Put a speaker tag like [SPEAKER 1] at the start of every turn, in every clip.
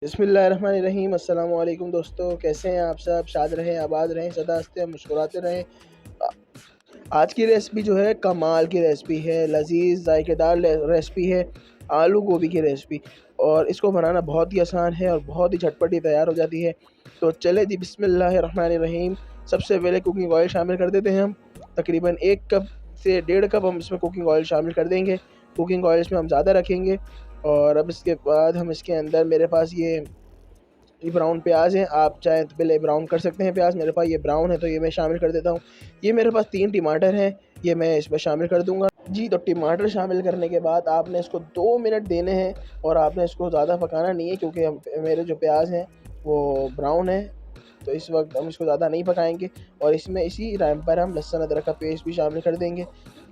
[SPEAKER 1] बिस्मिल्लाहिर्रहमानिर्रहीम। अस्सलाम वालेकुम दोस्तों, कैसे हैं आप सब? शाद रहें, आबाद रहें, सदा हंसते मुस्कुराते रहें। आज की रेसिपी जो है कमाल की रेसिपी है, लजीज जायकेदार रेसिपी है, आलू गोभी की रेसिपी। और इसको बनाना बहुत ही आसान है और बहुत ही झटपटी तैयार हो जाती है। तो चले जी, बिस्मिल्लाहिर्रहमानिर्रहीम। सबसे पहले कुकिंग ऑयल शामिल कर देते हैं हम। तकरीबन 1 कप से 1.5 कप हम इसमें कुकिंग ऑयल शामिल कर देंगे। कुकिंग ऑयल इसमें हम ज़्यादा रखेंगे। और अब इसके बाद हम इसके अंदर, मेरे पास ये ब्राउन प्याज है, आप चाहें तो पहले ब्राउन कर सकते हैं प्याज। मेरे पास ये ब्राउन है तो ये मैं शामिल कर देता हूँ। ये मेरे पास 3 टमाटर हैं, ये मैं इसमें शामिल कर दूँगा जी। तो टमाटर शामिल करने के बाद आपने इसको 2 मिनट देने हैं और आपने इसको ज़्यादा पकाना नहीं है, क्योंकि मेरे जो प्याज हैं वो ब्राउन है। तो इस वक्त हम इसको ज़्यादा नहीं पकाएंगे। और इसमें इसी टाइम पर हम लहसुन अदरक का पेस्ट भी शामिल कर देंगे।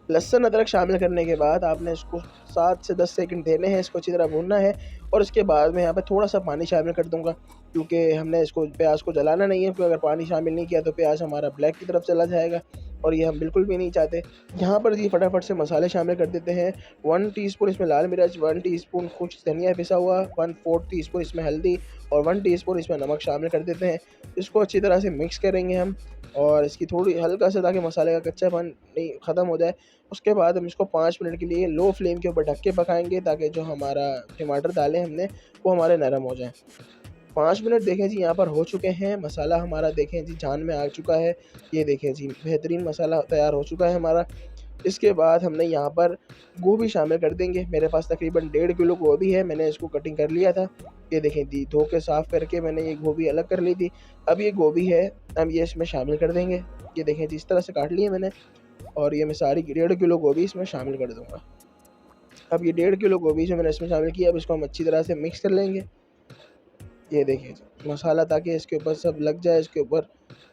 [SPEAKER 1] लहसुन अदरक शामिल करने के बाद आपने इसको 7 से 10 सेकंड देने हैं, इसको अच्छी तरह भूनना है। और उसके बाद मैं यहाँ पे थोड़ा सा पानी शामिल कर दूंगा, क्योंकि हमने इसको प्याज को जलाना नहीं है। क्योंकि अगर पानी शामिल नहीं किया तो प्याज हमारा ब्लैक की तरफ चला जाएगा और ये हम बिल्कुल भी नहीं चाहते। यहाँ पर जी फटाफट से मसाले शामिल कर देते हैं। 1 टीस्पून इसमें लाल मिर्च, 1 टीस्पून कुछ धनिया पिसा हुआ, 1/4 टीस्पून इसमें हल्दी और 1 टीस्पून इसमें नमक शामिल कर देते हैं। इसको अच्छी तरह से मिक्स करेंगे हम, और इसकी थोड़ी हल्का सा, ताकि मसाले का कच्चापन नहीं ख़त्म हो जाए। उसके बाद हम इसको 5 मिनट के लिए लो फ्लेम के ऊपर ढक के पकाएंगे, ताकि जो हमारा टमाटर डाले हमने वो हमारे नरम हो जाएं। 5 मिनट देखें जी यहाँ पर हो चुके हैं। मसाला हमारा देखें जी जान में आ चुका है। ये देखें जी बेहतरीन मसाला तैयार हो चुका है हमारा। इसके बाद हमने यहाँ पर गोभी शामिल कर देंगे। मेरे पास तकरीबन 1.5 किलो गोभी है, मैंने इसको कटिंग कर लिया था। ये देखें जी, धो के साफ़ करके मैंने ये गोभी अलग कर ली थी। अब ये गोभी है, हम ये इसमें शामिल कर देंगे। ये देखें जी, इस तरह से काट लिए मैंने। और ये मैं सारी 1.5 किलो गोभी इसमें शामिल कर दूँगा। अब ये 1.5 किलो गोभी जो मैंने इसमें शामिल किया, अब इसको हम अच्छी तरह से मिक्स कर लेंगे। ये देखिए जी मसाला, ताकि इसके ऊपर सब लग जाए इसके ऊपर।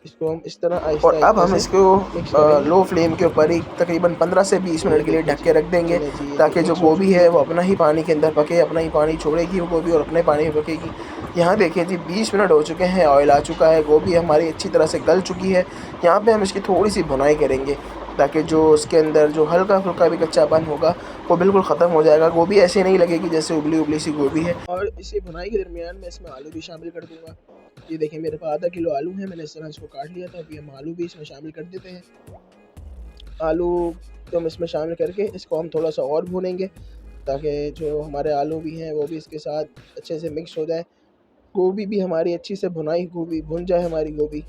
[SPEAKER 1] इसको हम इस तरह
[SPEAKER 2] और
[SPEAKER 1] आहिस्ता
[SPEAKER 2] अब
[SPEAKER 1] आहिस्ता
[SPEAKER 2] हम
[SPEAKER 1] से
[SPEAKER 2] इसको
[SPEAKER 1] मिक्स करेंगे।
[SPEAKER 2] लो फ्लेम के ऊपर ही तकरीबन 15 से 20
[SPEAKER 1] ये
[SPEAKER 2] मिनट के लिए
[SPEAKER 1] देखिए
[SPEAKER 2] ढक
[SPEAKER 1] जी,
[SPEAKER 2] के रख देंगे,
[SPEAKER 1] चले जी, ये
[SPEAKER 2] ताकि जो
[SPEAKER 1] मिक्स हो
[SPEAKER 2] गोभी
[SPEAKER 1] चुकी
[SPEAKER 2] है
[SPEAKER 1] है।
[SPEAKER 2] वो अपना ही पानी के अंदर पके, अपना ही पानी छोड़ेगी वो गोभी और अपने पानी में पकेगी। यहाँ देखिए जी 20 मिनट हो चुके हैं, ऑयल आ चुका है, गोभी हमारी अच्छी तरह से गल चुकी है। यहाँ पे हम इसकी थोड़ी सी भुनाई करेंगे, ताकि जो उसके अंदर जो हल्का फुल्का भी कच्चापन होगा वो बिल्कुल ख़त्म हो जाएगा। गोभी ऐसे नहीं लगेगी जैसे उबली उबली सी गोभी है।
[SPEAKER 1] और इसी भुनाई के दरमियान मैं इसमें आलू भी शामिल कर दूंगा। ये देखिए मेरे पास आधा किलो आलू है, मैंने इस तरह इसको काट लिया था। अभी हम आलू भी इसमें शामिल कर देते हैं। आलू तो हम इसमें शामिल करके इसको हम थोड़ा सा और भूनेंगे, ताकि जो हमारे आलू भी हैं वो भी इसके साथ अच्छे से मिक्स हो जाए। गोभी भी हमारी अच्छी से भुनाई, गोभी भुन जाए हमारी गोभी।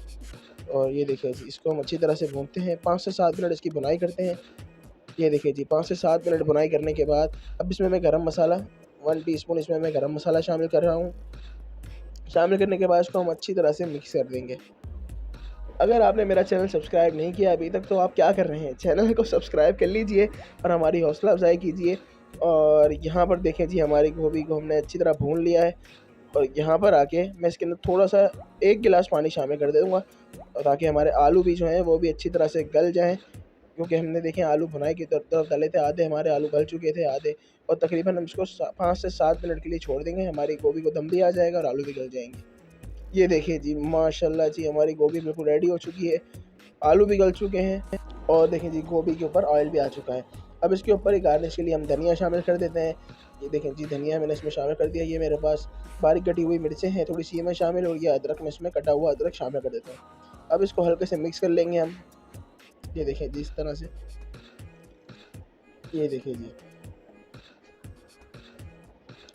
[SPEAKER 1] और ये देखिए जी, इसको हम अच्छी तरह से भूनते हैं, 5 से 7 मिनट इसकी भुनाई करते हैं। ये देखिए जी 5 से 7 मिनट भुनाई करने के बाद अब इसमें मैं गरम मसाला 1 टीस्पून इसमें मैं गरम मसाला शामिल कर रहा हूँ। शामिल करने के बाद इसको हम अच्छी तरह से मिक्स कर देंगे। अगर आपने मेरा चैनल सब्सक्राइब नहीं किया अभी तक तो आप क्या कर रहे हैं? चैनल को सब्सक्राइब कर लीजिए और हमारी हौसला अफजाई कीजिए। और यहाँ पर देखें जी, हमारी गोभी को हमने अच्छी तरह भून लिया है। और यहाँ पर आके मैं इसके अंदर थोड़ा सा 1 गिलास पानी शामिल कर दे दूँगा, ताकि हमारे आलू भी जो हैं वो भी अच्छी तरह से गल जाएँ। क्योंकि हमने देखें आलू भुनाई की तरफ डाले थे, आधे हमारे आलू गल चुके थे, आधे। और तकरीबन हम इसको 5 से 7 मिनट के लिए छोड़ देंगे, हमारी गोभी को दम भी आ जाएगा और आलू भी गल जाएंगे। ये देखिए जी माशाल्लाह जी, हमारी गोभी बिल्कुल रेडी हो चुकी है, आलू भी गल चुके हैं और देखें जी गोभी के ऊपर ऑयल भी आ चुका है। अब इसके ऊपर ही गार्निश के लिए हम धनिया शामिल कर देते हैं। ये देखें जी, धनिया मैंने इसमें शामिल कर दिया। ये मेरे पास बारीक कटी हुई मिर्चें हैं, थोड़ी सी में शामिल, और ये अदरक में इसमें कटा हुआ अदरक शामिल कर देते हैं। अब इसको हल्के से मिक्स कर लेंगे हम। ये देखें जी इस तरह से। ये देखिए जी,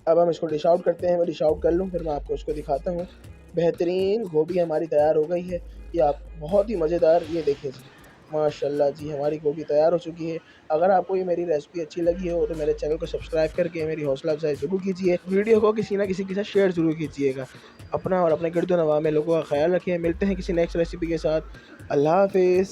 [SPEAKER 1] अब हम इसको डिश आउट करते हैं। मैं डिश आउट कर लूँ फिर मैं आपको इसको दिखाता हूँ। बेहतरीन गोभी हमारी तैयार हो गई है, ये आप बहुत ही मज़ेदार। ये देखिए जी माशाल्लाह जी, हमारी गोभी तैयार हो चुकी है। अगर आपको ये मेरी रेसिपी अच्छी लगी हो तो मेरे चैनल को सब्सक्राइब करके मेरी हौसला अफजाई ज़रूर कीजिए। वीडियो को किसी ना किसी के साथ शेयर ज़रूर कीजिएगा। अपना और अपने गिरदो नवाह में लोगों का ख्याल रखें। मिलते हैं किसी नेक्स्ट रेसिपी के साथ। अल्लाह हाफिज़।